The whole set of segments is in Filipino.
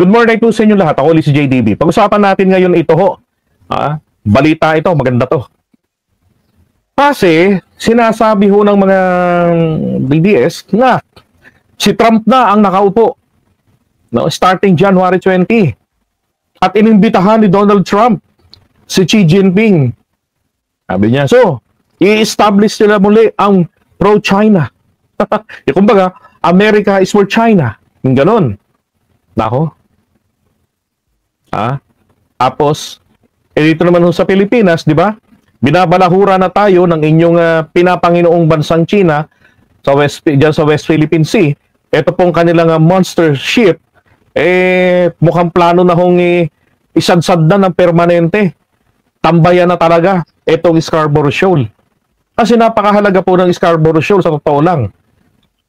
Good morning po sa inyo lahat. Ako ulit si JDB. Pag-usapan natin ngayon ito ho. Balita ito, maganda to. Kasi sinasabi ho ng mga DDS na si Trump na ang nakaupo, no, starting January 20. At inimbitahan ni Donald Trump si Xi Jinping. Sabi niya, so, i-establish nila muli ang pro-China. Kumbaga, America is for China. Yung ganon. Nako. Tapos, dito naman sa Pilipinas, di ba? Binabalahura na tayo ng inyong pinapanginoong bansang China dyan sa West Philippine Sea. Ito pong kanilang monster ship, mukhang plano na hong isadsad na ng permanente. Tambayan na talaga itong Scarborough Shoal. Kasi napakahalaga po ng Scarborough Shoal sa totoo lang.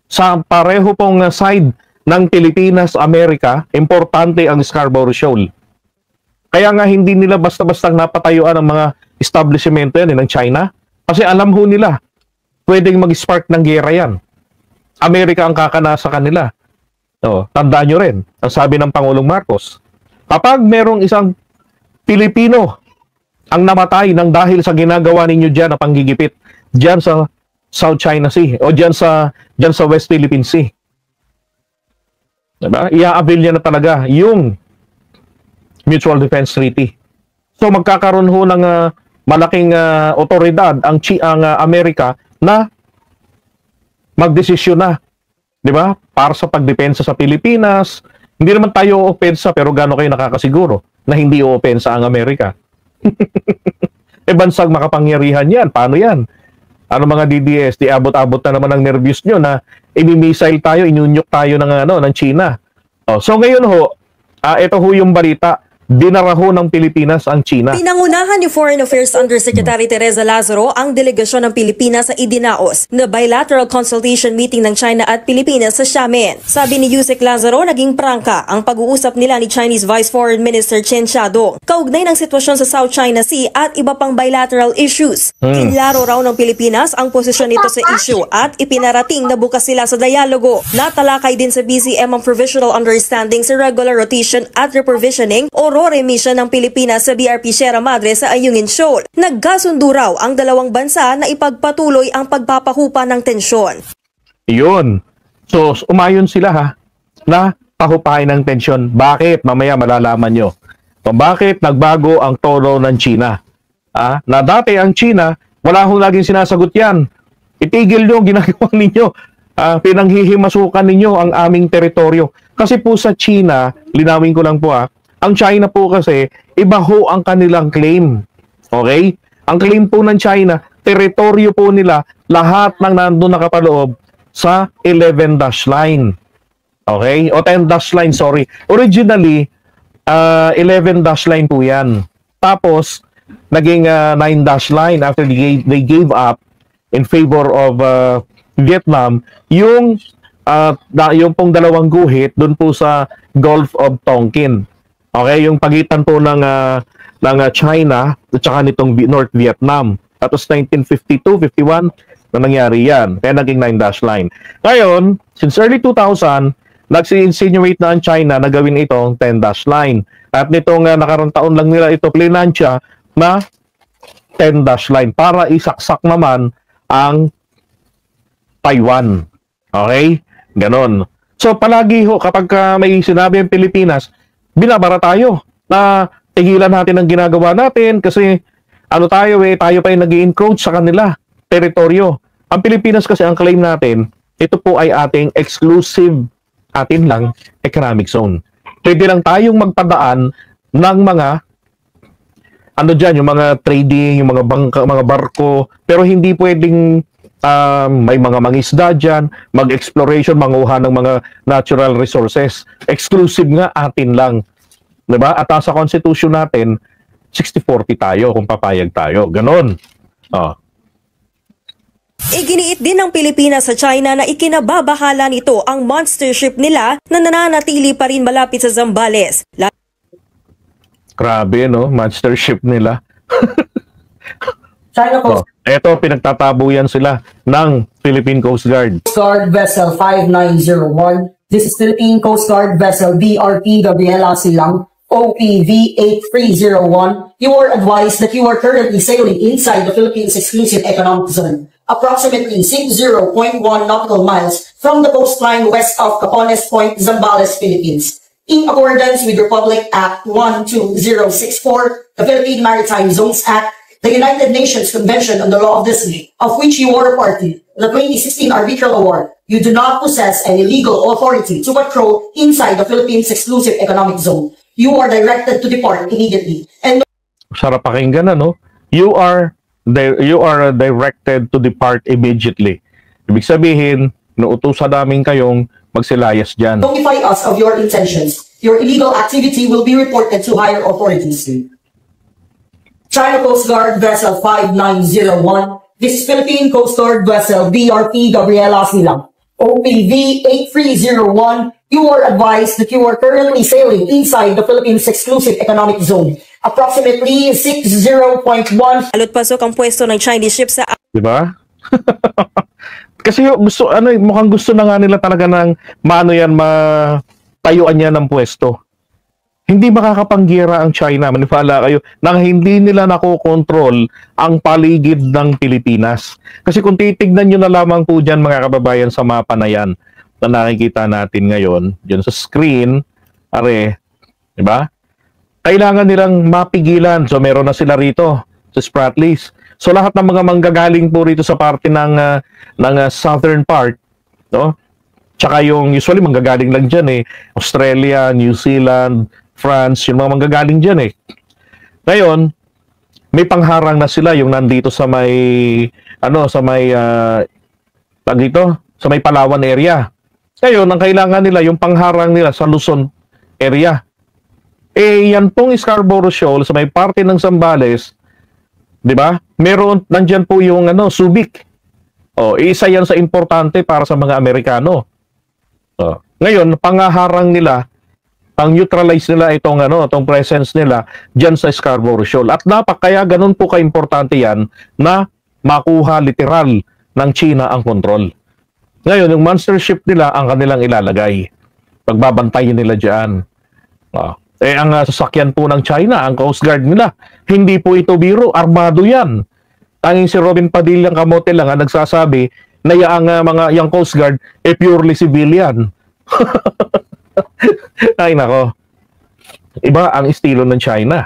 Sa pareho pong side ng Pilipinas, Amerika, importante ang Scarborough Shoal. Kaya nga hindi nila basta-bastang napatayuan ang mga establishmento yan ng China. Kasi alam ho nila, pwedeng mag-spark ng gera yan. Amerika ang kakana sa kanila. Tandaan nyo rin, ang sabi ng Pangulong Marcos, kapag merong isang Pilipino ang namatay ng dahil sa ginagawa ninyo dyan na panggigipit, dyan sa South China Sea o dyan sa West Philippine Sea, diba? I-avail niya na talaga yung Mutual Defense Treaty. So magkakaroon ho ng malaking otoridad ang Amerika na magdesisyon na, di ba? Para sa pagdepensa sa Pilipinas. Hindi naman tayo opensa, pero gaano kayo nakakasiguro na hindi opensa ang Amerika? Bansang makapangyarihan yan. Paano yan? Ano mga DDS, di abot-abot na naman ang nervyos nyo na imi-missile tayo, inunyok tayo ng China. So ngayon ho, ito ho yung balita. Dinaraho ng Pilipinas ang China. Pinangunahan ni Foreign Affairs Undersecretary Teresa Lazaro ang delegasyon ng Pilipinas sa idinaos na bilateral consultation meeting ng China at Pilipinas sa Xiamen. Sabi ni Yusek Lazaro, naging prangka ang pag-uusap nila ni Chinese Vice Foreign Minister Chen Xiaodong kaugnay ng sitwasyon sa South China Sea at iba pang bilateral issues. Kinlaro raw ng Pilipinas ang posisyon nito sa issue at ipinarating na bukas sila sa dialogo. Natalakay din sa BCM ang provisional understanding sa regular rotation at reprovisioning o remission ng Pilipinas sa BRP Sierra Madre sa Ayungin Shoal. Nagkasundo raw ang dalawang bansa na ipagpatuloy ang pagpapahupa ng tensyon. Iyon. So, umayon sila na pahupain ng tensyon. Bakit? Mamaya malalaman nyo. So, bakit nagbago ang tono ng China? Na dati ang China, wala hong laging sinasagot yan. Itigil nyo, ginagawa ninyo. Pinanghihimasukan ninyo ang aming teritoryo. Kasi po sa China, linawin ko lang po ang China po kasi, iba ho ang kanilang claim. Okay? Ang claim po ng China, teritoryo po nila, lahat ng nandun nakapaloob sa 11 dash line. Okay? O 10 dash line, sorry. Originally, 11 dash line po yan. Tapos, naging 9 dash line after they gave up in favor of Vietnam, yung pong dalawang guhit doon po sa Gulf of Tonkin. Okay, yung pagitan po ng China at saka nitong North Vietnam. Tapos 1952-51 na nangyari yan. Kaya naging 9 dash line. Ngayon, since early 2000, nag-insinuate na ang China na gawin itong 10 dash line. At nitong nakarang taon lang nila ito plinansya na 10 dash line para isaksak naman ang Taiwan. Okay? Ganon. So palagi ho, kapag may sinabi ang Pilipinas, binabara tayo na tigilan natin ang ginagawa natin kasi tayo pa yung nag-i-encroach sa kanila teritoryo. Ang Pilipinas kasi ang claim natin, ito po ay ating exclusive, atin lang, economic zone. Pwede lang tayong magpadaan ng mga yung mga trading, yung mga barko, pero hindi pwedeng may mga mangisda dyan, mag-exploration, manguha ng mga natural resources. Exclusive nga atin lang. Diba? At sa constitution natin, 60-40 tayo kung papayag tayo. Ganon. Iginiit din ng Pilipinas sa China na ikinababahala nito ang monster ship nila na nananatili pa rin malapit sa Zambales. Grabe, no? Monster ship nila. China Coast Eto, pinagtatabuyan sila ng Philippine Coast Guard. Guard Vessel 5901 This is Philippine Coast Guard vessel BRP Gabriela Silang, OPV 8301. You are advised that you are currently sailing inside the Philippines Exclusive Economic Zone, approximately 60.1 nautical miles from the coastline west of Capones Point, Zambales, Philippines. In accordance with Republic Act 12064, the Philippine Maritime Zones Act, the United Nations Convention on the Law of the Sea, of which you are a party, the 2016 Arbitral Award, you do not possess any legal authority to patrol inside the Philippines Exclusive Economic Zone. You are directed to depart immediately. And Sarap pakinggan, ano? You are directed to depart immediately. Ibig sabihin, nautusan namin kayong magsilayas dyan. notify us of your intentions. Your illegal activity will be reported to higher authorities. China Coast Guard Vessel 5901. This is Philippine Coast Guard Vessel BRP Gabriela Silang, OPV 8301. You are advised that you are currently sailing inside the Philippines Exclusive Economic Zone, approximately 60.1. Alot pasok ang pwesto ng Chinese ship sa Di ba? Kasi gusto, mukhang gusto na nga nila talaga ng matayuan niya ng pwesto. Hindi makakapanggira ang China, maniwala kayo, nang hindi nila nakokontrol ang paligid ng Pilipinas. Kasi kung titignan nyo na lamang po dyan, mga kababayan, sa mapa na yan, na nakikita natin ngayon, dyan sa screen, di ba? Kailangan nilang mapigilan. So meron na sila rito sa Spratlys. So lahat ng mga manggagaling po rito sa parte ng southern part, no? Tsaka yung usually manggagaling lang dyan Australia, New Zealand, France, yung mga manggagaling dyan Ngayon, may pangharang na sila yung nandito sa may sa may Palawan area. Ngayon, ang kailangan nila yung pangharang nila sa Luzon area. Yan pong Scarborough Shoal sa may parte ng Zambales, 'di ba? Meron nandiyan po yung Subic. Isa yan sa importante para sa mga Amerikano. Ngayon, pangaharang nila, ang neutralize nila itong presence nila diyan sa Scarborough Shoal. At kaya ganun po kaimportante yan na makuha literal ng China ang kontrol. Ngayon, yung monster ship nila ang kanilang ilalagay. Pagbabantayin nila diyan. Ang sasakyan po ng China, ang Coast Guard nila, hindi po ito biro, armado yan. Tanging si Robin Padilla Camote lang ang nagsasabi na yung Coast Guard purely civilian. Ay nako. Iba ang estilo ng China.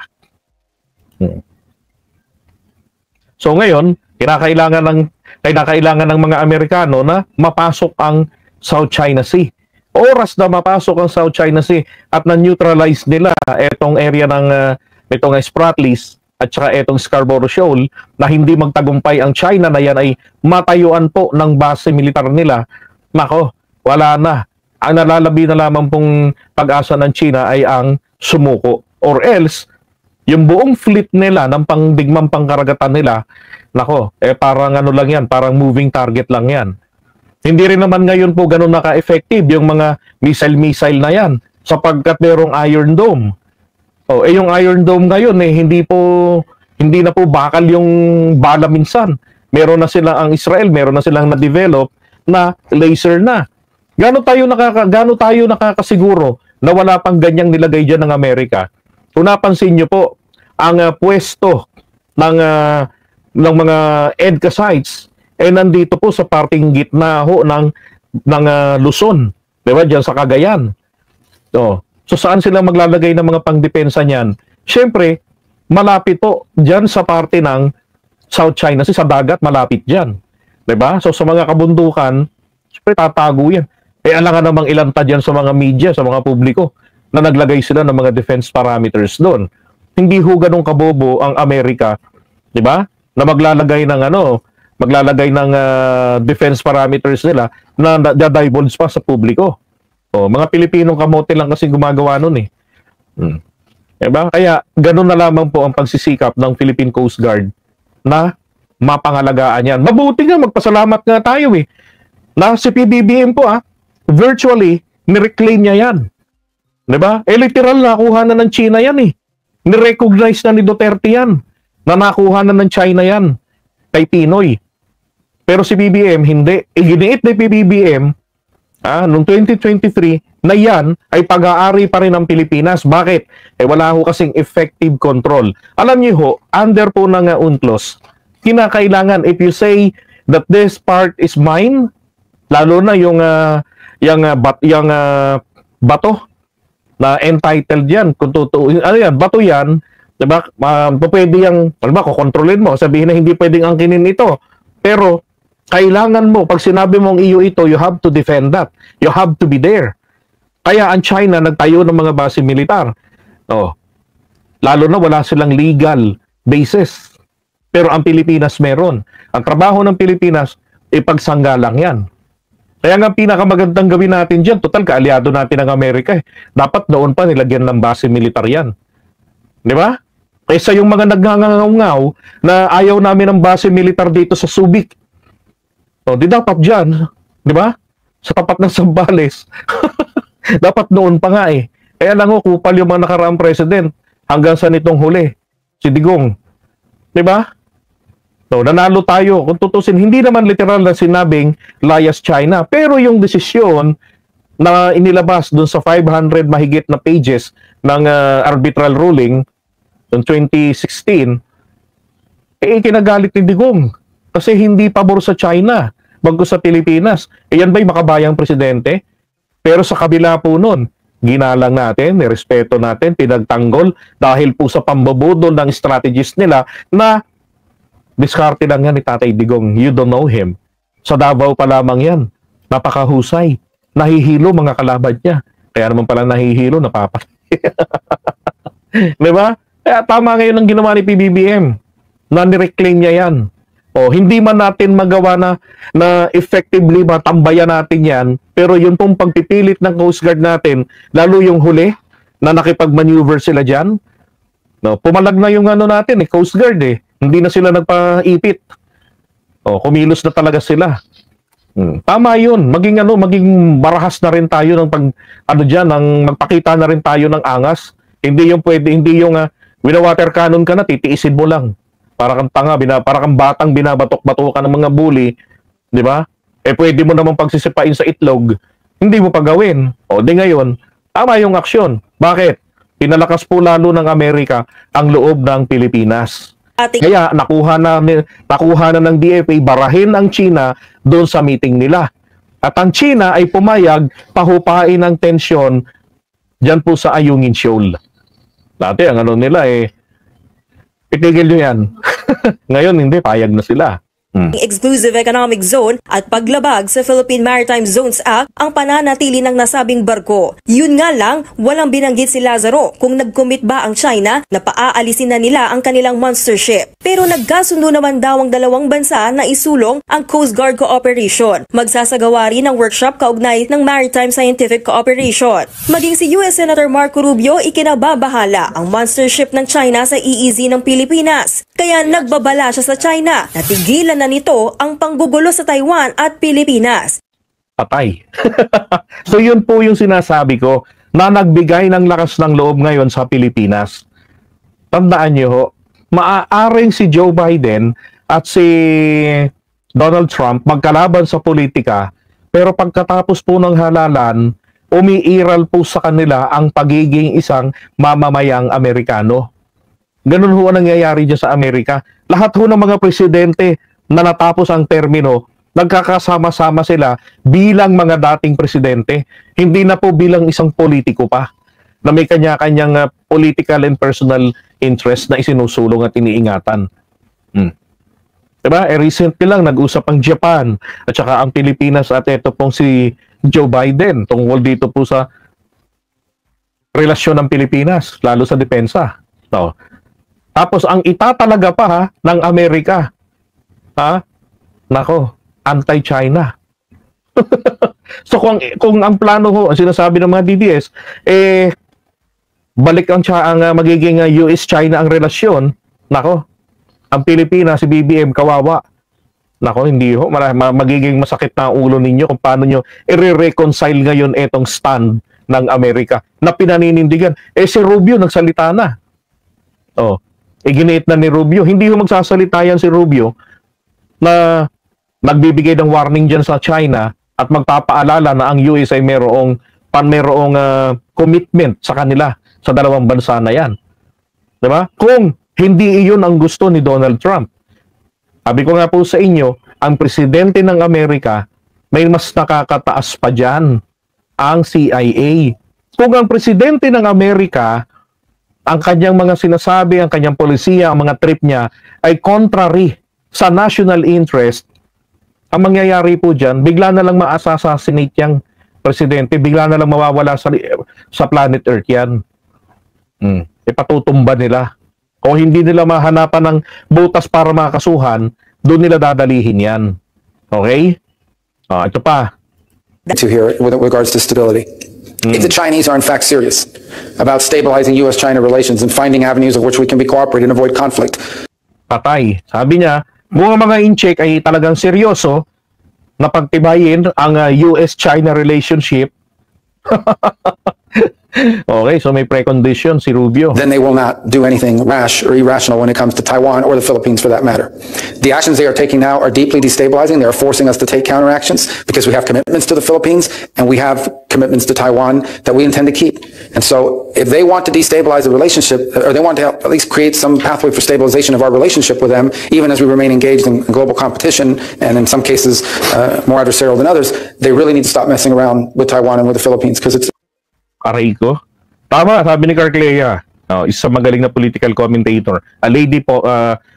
So ngayon, kinakailangan ng mga Amerikano na mapasok ang South China Sea. Oras na mapasok ang South China Sea at na-neutralize nila itong area ng itong Spratlys at saka itong Scarborough Shoal na hindi magtagumpay ang China na yan ay matayuan po ng base militar nila. Nako, wala na. Ang nalalabi na lamang pong pag-asa ng China ay ang sumuko. Or else, yung buong fleet nila ng pangdigmang pangkaragatan nila, nako, parang lang yan, parang moving target lang yan. Hindi rin naman ngayon po ganun naka-effective yung mga missile na yan sapagkat merong Iron Dome. Yung Iron Dome ngayon hindi na po bakal yung bala minsan. Meron na ang Israel, meron na silang na-develop na laser na. Gaano tayo nakakasiguro na wala pang ganyang nilagay diyan ng Amerika? Kung napansin niyo po, ang pwesto ng mga EDCA sites nandito po sa parting gitna ng Luzon, 'di ba? Diyan sa Cagayan. So saan sila maglalagay ng mga pangdepensa niyan? Siyempre, malapit po diyan sa parte ng South China Sea, sa dagat, malapit diyan. 'Di ba? So sa mga kabundukan, siyempre tatago 'yan. Alangan namang ilanta diyan sa mga media, sa mga publiko na naglagay sila ng mga defense parameters doon. Hindi ho ganun kabobo ang Amerika, 'di ba? Na maglalagay ng defense parameters nila na divulge pa sa publiko. Mga Pilipinong kamote lang kasi gumagawa nun Diba? Kaya ganun na lamang po ang pagsisikap ng Philippine Coast Guard na mapangalagaan yan. Mabuti nga, magpasalamat nga tayo na si PBBM po virtually nireclaim niya yan. Diba? Literal nakuha na ng China yan Nirecognize na ni Duterte yan na nakuha na ng China yan kay Pinoy. Pero si PBBM hindi. Iginiit ni PBBM Noong 2023, na yan ay pag-aari pa rin ng Pilipinas. Bakit? Wala ho kasing effective control. Alam niyo ho, under po ng UNCLOS, kinakailangan, if you say that this part is mine, lalo na yung bato na entitled yan, kung totoo, ano yan, bato yan, diba, pwede yung, diba, kukontrolin mo, sabihin na hindi pwedeng angkinin ito, pero kailangan mo, pag sinabi mong iyo ito, you have to defend that. You have to be there. Kaya ang China nagtayo ng mga base militar. Lalo na wala silang legal basis. Pero ang Pilipinas meron. Ang trabaho ng Pilipinas, ipagsangga lang yan. Kaya nga pinakamagandang gawin natin dyan, total kaalyado natin ng Amerika. Dapat noon pa nilagyan ng base militar yan. Di ba? Kaysa yung mga nagngangaw na ayaw namin ng base militar dito sa Subic. Di dapat dyan, di ba? Sa tapat ng Zambales. Dapat noon pa nga eh. Kaya lang ho, kupal yung mga nakaraang president hanggang sa nitong huli, si Digong. Di ba? Nanalo tayo. Kung tutusin, hindi naman literal na sinabing layas China. Pero yung desisyon na inilabas dun sa 500 mahigit na pages ng arbitral ruling noong 2016, ikinagalit ni Digong. Kasi hindi pabor sa China, bago sa Pilipinas. Yan ba'y makabayang presidente? Pero sa kabila po nun, ginalang natin, nirespeto natin, pinagtanggol dahil po sa pambabudol ng strategies nila na diskarte lang yan ni Tatay Digong. You don't know him. Sa Davao pa lamang yan. Napakahusay. Nahihilo mga kalaban niya. Kaya naman pala nahihilo, napapatay. Diba? Kaya tama ngayon ang ginawa ni PBBM. Na nireclaim niya yan. Hindi man natin magawa na effectively matambayan natin yan, pero yun pong pagpipilit ng Coast Guard natin, lalo yung huli, na nakipag-maneuver sila dyan, pumalag na yung natin, Coast Guard hindi na sila nagpaipit. Kumilos na talaga sila. Tama yun, maging marahas na rin tayo ng magpakita na rin tayo ng angas. Hindi yung pwede, hindi yung winawater cannon ka na, titiisin mo lang. Para kang tanga, para kang batang binabatok-batokan ng mga bully, di ba? Pwede mo namang pagsisipain sa itlog, hindi mo pa gawin. Di ngayon, tama yung aksyon. Bakit? Pinalakas po lalo ng Amerika ang loob ng Pilipinas. Kaya nakuha na ng DFA barahin ang China doon sa meeting nila. At ang China ay pumayag pahupain ang tensyon dyan po sa Ayungin Shoal. Dati ang nila itigil nyo yan. Ngayon, hindi. Payag na sila. Exclusive Economic Zone at paglabag sa Philippine Maritime Zones Act ang pananatili ng nasabing barko. Yun nga lang, walang binanggit si Lazaro kung nag-commit ba ang China na paaalisin na nila ang kanilang monster ship. Pero nagkasundo naman daw ang dalawang bansa na isulong ang Coast Guard Cooperation. Magsasagawa rin ng workshop kaugnay ng Maritime Scientific Cooperation. Maging si US Senator Marco Rubio ikinababahala ang monster ship ng China sa EEZ ng Pilipinas. Kaya nagbabala siya sa China na tigilan na nito ang panggugulo sa Taiwan at Pilipinas. Patay. So yun po yung sinasabi ko na nagbigay ng lakas ng loob ngayon sa Pilipinas. Tandaan nyo ho, maaaring si Joe Biden at si Donald Trump magkalaban sa politika, pero pagkatapos po ng halalan, umiiral po sa kanila ang pagiging isang mamamayang Amerikano. Ganun ho ang nangyayari dyan sa Amerika. Lahat ho ng mga presidente na natapos ang termino, nagkakasama-sama sila bilang mga dating presidente. Hindi na po bilang isang politiko pa na may kanya-kanyang political and personal interest na isinusulong at iniingatan. Diba? Recently lang, nag-usap ang Japan at saka ang Pilipinas at ito pong si Joe Biden tungkol dito po sa relasyon ng Pilipinas, lalo sa depensa. Tapos ang itatalaga pa ng Amerika, nako, anti-China. So kung ang plano ho, ang sinasabi ng mga DDS, balik ang magiging US-China ang relasyon, nako, ang Pilipinas, si BBM, kawawa. Nako, hindi ho, magiging masakit na ang ulo ninyo kung paano nyo i-reconcile ngayon etong stand ng Amerika na pinaninindigan. Si Rubio nagsalita na. Giniit na ni Rubio. Hindi ho magsasalita yan si Rubio na nagbibigay ng warning dyan sa China at magpapaalala na ang US ay merong commitment sa kanila sa dalawang bansa na yan. Diba? Kung hindi iyon ang gusto ni Donald Trump. Sabi ko nga po sa inyo, ang presidente ng Amerika may mas nakakataas pa dyan, ang CIA. Kung ang presidente ng Amerika, ang kanyang mga sinasabi, ang kanyang polisiya, ang mga trip niya ay contrary sa national interest, ang mangyayari po dyan, bigla na lang ma-assassinate yung presidente, bigla na lang mawawala sa planet Earth yan. Ipatutumba nila. Kung hindi nila mahanapan ng butas para makasuhan, doon nila dadalihin yan. Okay? Ito pa. To here with regards to stability. If the Chinese are in fact serious about stabilizing U.S.-China relations and finding avenues of which we can be cooperate and avoid conflict. Patay. Sabi niya, mga in-check ay talagang seryoso na pagtibayin ang US-China relationship. Okay, so may precondition si Rubio. Then they will not do anything rash or irrational when it comes to Taiwan or the Philippines for that matter. The actions they are taking now are deeply destabilizing. They are forcing us to take counteractions because we have commitments to the Philippines and we have commitments to Taiwan that we intend to keep. And so if they want to destabilize the relationship, or they want to at least create some pathway for stabilization of our relationship with them, even as we remain engaged in global competition and in some cases more adversarial than others, they really need to stop messing around with Taiwan and with the Philippines because it's Aray ko. Tama, sabi ni Carclea. Isa magaling na political commentator. A lady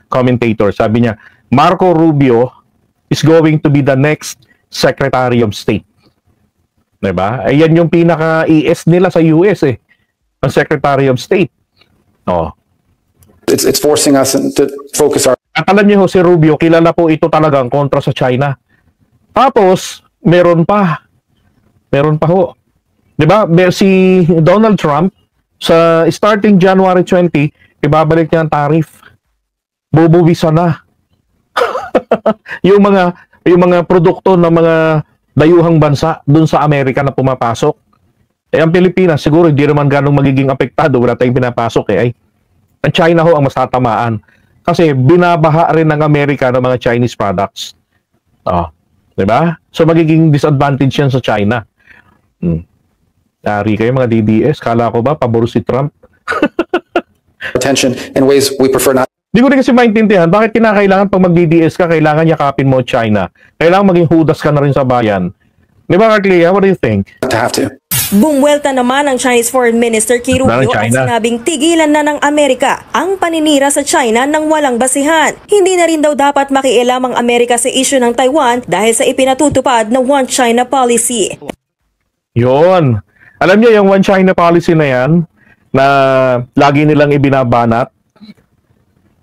commentator. Sabi niya, Marco Rubio is going to be the next Secretary of State. Diba? Ayan yung pinaka-ES nila sa US eh. Ang Secretary of State. it's forcing us to focus our... At alam niyo, si Rubio, kilala po ito talagang kontra sa China. Tapos, meron pa ho. Diba? Si Donald Trump, sa starting January 20, ibabalik niya ang tariff. Bubuwisan na. yung mga produkto ng mga dayuhang bansa dun sa Amerika na pumapasok. Ang Pilipinas, siguro hindi naman ganong magiging apektado. Wala tayong pinapasok eh. Ang China ho ang mas tatamaan. Kasi binabaha rin ng Amerika ng mga Chinese products. Diba? So magiging disadvantage yan sa China. Dari kayo mga DDS. Kala ko ba, pabor si Trump? attention in ways we prefer not. Hindi ko rin kasi maintindihan, bakit kinakailangan pag mag-DDS ka, kailangan yakapin mo China? Kailangan maging hudas ka na rin sa bayan. Di ba, Carclea? What do you think? To have to. Bumwelta naman ang Chinese Foreign Minister Key Rubio at sinabing tigilan na ng Amerika ang paninira sa China ng walang basihan. Hindi na rin daw dapat makialam ang Amerika sa issue ng Taiwan dahil sa ipinatutupad na One China policy. Yun. Alam niyo yung One China policy na yan, na lagi nilang ibinabanat?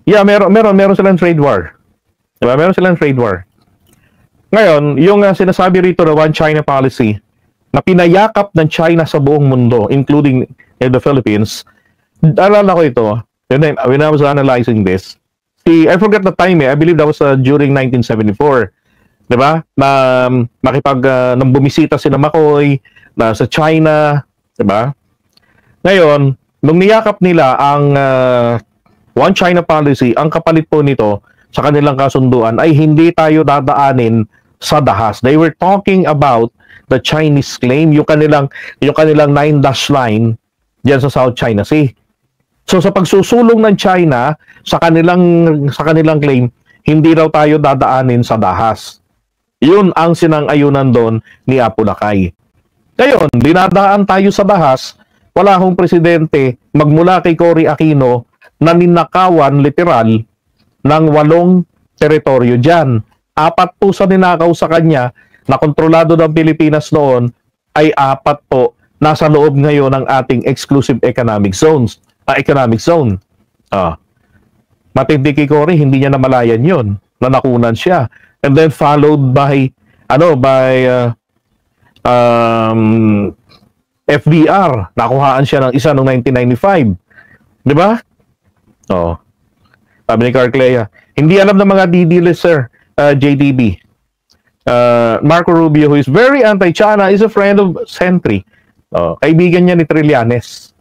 Yeah, meron silang trade war. Diba? Meron silang trade war. Ngayon, yung sinasabi rito na One China policy, na pinayakap ng China sa buong mundo, including the Philippines, alala ko ito, when I was analyzing this, I forgot the time I believe that was during 1974. Diba? Na nang bumisita si McCoy, na sa China, diba? Ngayon, nung niyakap nila ang One China policy, ang kapalit po nito sa kanilang kasunduan ay hindi tayo dadaanin sa dahas. They were talking about the Chinese claim, yung kanilang 9-dash line diyan sa South China Sea. So sa pagsusulong ng China sa kanilang claim, hindi raw tayo dadaanin sa dahas. Yun ang sinang-ayunan doon ni Apo Lakay. Ngayon, dinadaan tayo sa dahas, wala akong presidente magmula kay Cory Aquino na ninakawan literal ng 8 teritoryo dyan. 4 po sa ninakaw sa kanya na kontrolado ng Pilipinas noon ay 4 po nasa loob ngayon ng ating exclusive economic zone. Matindi kay Cory, hindi niya namalayan yun. Nanakunan siya. And then followed by FDR, nakuhaan siya ng isa noong 1995. Di ba? Sabi ni Carclea, hindi alam ng mga DD-list, sir, JDB. Marco Rubio, who is very anti-China, is a friend of Sentry. Kaibigan niya ni Trillanes.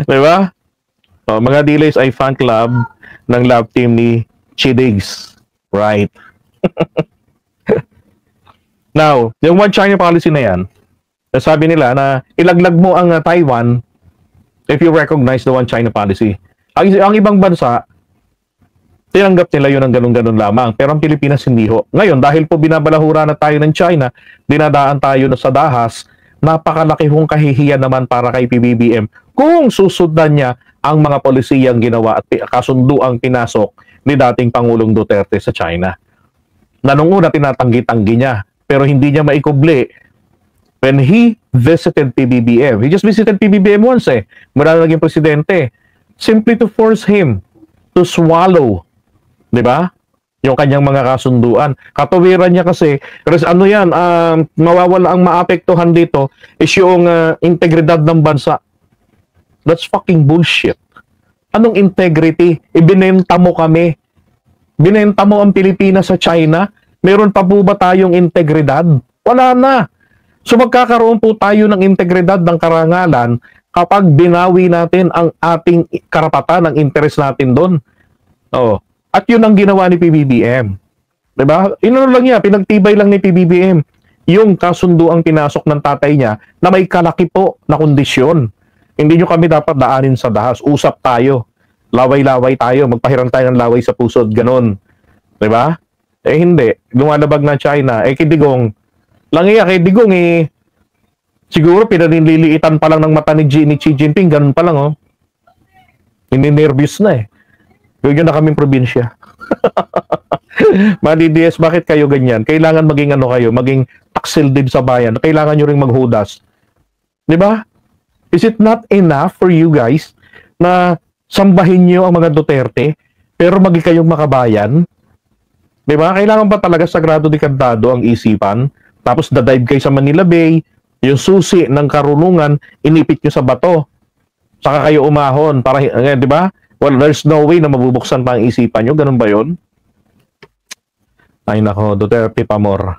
Di ba? Mga D-list ay fan club ng love team ni Chidigs. Right. Now, yung One China policy na yan, sabi nila na ilaglag mo ang Taiwan if you recognize the One China policy. Ang ibang bansa, tinanggap nila yun ng ganun-ganun lamang. Pero ang Pilipinas hindi ho. Ngayon, dahil po binabalahura na tayo ng China, dinadaan tayo na sa dahas, napakalaki hong kahihiyan naman para kay PBBM kung susundan niya ang mga polisiyang ginawa at kasunduang pinasok ni dating Pangulong Duterte sa China. Na nung una tinatanggi-tanggi niya, pero hindi niya maikubli. When he visited PBBM, he just visited PBBM once mula na naging presidente, simply to force him to swallow, di ba? Yung kanyang mga kasunduan. Katawiran niya kasi, ano yan, mawawala ang maapektuhan dito is yung integridad ng bansa. That's fucking bullshit. Anong integrity? Ibinenta mo kami. Binenta mo ang Pilipinas sa China. Meron pa po ba tayong integridad? Wala na. So magkakaroon po tayo ng integridad ng karangalan kapag binawi natin ang ating karapatan, ang interest natin doon. Oh. At yun ang ginawa ni PBBM. Diba? Inano lang niya, pinagtibay lang ni PBBM yung kasunduang pinasok ng tatay niya na may kalaki po na kondisyon. Hindi nyo kami dapat daanin sa dahas. Usap tayo. Laway-laway tayo. Magpahirang tayo ng laway sa pusod. Ganon. Diba? Eh hindi. Lumalabag na China. Eh kidigong. Langiya kay Digong siguro pinaninliliitan pa lang ng mata ni Xi Jinping. Ganon pa lang oh. Nervous na Yun na kaming probinsya. Madidies, bakit kayo ganyan? Kailangan maging ano kayo, maging taksil din sa bayan. Kailangan nyo ring maghudas. Di ba? Is it not enough for you guys na sambahin nyo ang mga Duterte pero maging kayong makabayan? Di ba? Kailangan ba talaga sagrado di kantado ang isipan? Tapos dadive kayo sa Manila Bay, yung susi ng karunungan, inipit nyo sa bato. Saka kayo umahon. Para, di ba? Well, there's no way na mabubuksan pa ang isipan nyo. Ganun ba yun? Ay nako, Duterte Pamor.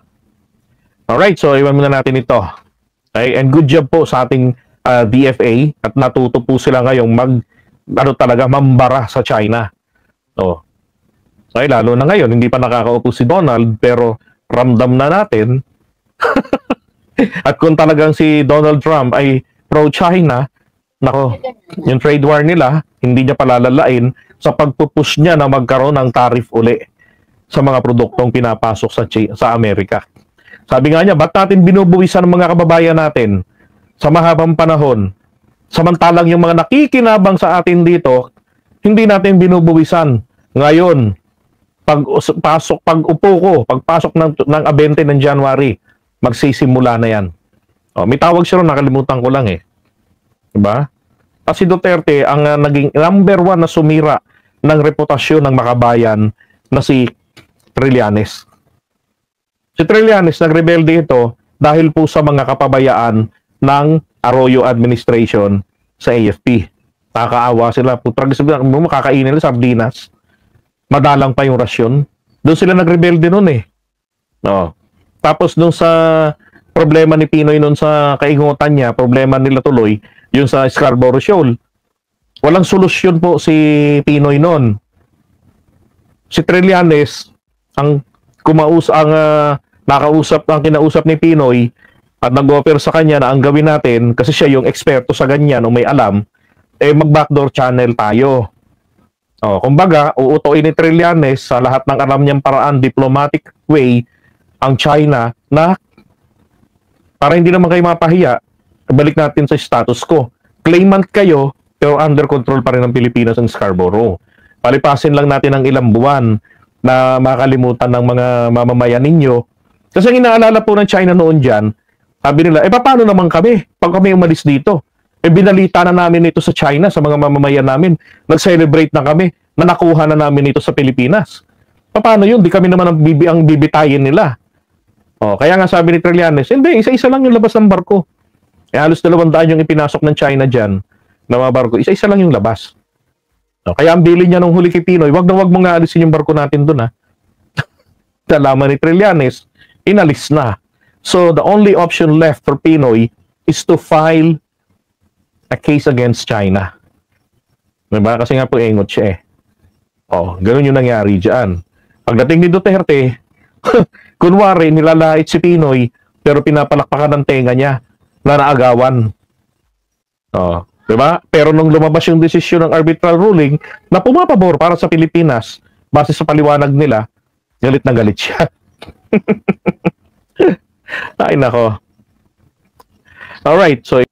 Alright, so iwan muna natin ito. Okay? And good job po sa ating DFA at natuto po sila ngayong mambara sa China. So, lalo na ngayon, hindi pa nakakaupo si Donald, pero ramdam na natin. At kung talagang si Donald Trump ay pro-China, nako, yung trade war nila, hindi niya palalalain sa pagpupush niya na magkaroon ng tariff uli sa mga produktong pinapasok sa Amerika. Sabi nga niya, ba't natin binubuwisan ng mga kababayan natin sa mahabang panahon? Samantalang yung mga nakikinabang sa atin dito, hindi natin binubuwisan. Ngayon, pagpasok ng 20 ng January, magsisimula na yan. O, may tawag siya ron, nakalimutan ko lang Diba? Kasi Duterte ang naging number 1 na sumira ng reputasyon ng makabayan na si Trillanes. Si Trillanes nagrebelde ito dahil po sa mga kapabayaan ng Arroyo administration sa AFP. Nakakaawa sila. Putrag sila, makakainin nila sardinas. Madalang pa yung rasyon. Doon sila nagrebelde noon No. Tapos doon sa problema ni Pinoy noon sa kaingutan niya, problema nila tuloy, yung sa Scarborough Shoal. Walang solusyon po si Pinoy noon. Si Trillanes ang kinausap ni Pinoy at nag-offer sa kanya na ang gawin natin, kasi siya yung eksperto sa ganyan o may alam, mag-backdoor channel tayo. Kumbaga, uutuin ni Trillanes sa lahat ng alam niyang paraan, diplomatic way, ang China na para hindi naman kayo mapahiya, balik natin sa status quo. Claimant kayo, pero under control pa rin ng Pilipinas ang Scarborough. Palipasin lang natin ang ilang buwan na makalimutan ng mga mamamayan ninyo. Kasi ang inaalala po ng China noon dyan, sabi nila, paano naman kami pag kami umalis dito? Binalita na namin ito sa China, sa mga mamamayan namin. Nag-celebrate na kami na nakuha na namin ito sa Pilipinas. Paano yun? Di kami naman ang bibitayin nila. Kaya nga sabi ni Trillanes, hindi, isa-isa lang yung labas ng barko. Halos 200 yung ipinasok ng China dyan na mga barko. Isa-isa lang yung labas. Kaya ang bilin niya nung huli kay Pinoy, wag mong nga alisin yung barko natin dun Nalaman ni Trillanes, inalis na. So the only option left for Pinoy is to file a case against China. Diba? Kasi nga po engot siya ganun yung nangyari dyan. Pagdating ni Duterte, kunwari nilalait si Pinoy pero pinapalakpakan ng tenga niya na naagawan. Oh, 'di ba? Pero nung lumabas yung desisyon ng arbitral ruling na pumapabor para sa Pilipinas base sa paliwanag nila, galit na galit siya. Ay nako. All right, so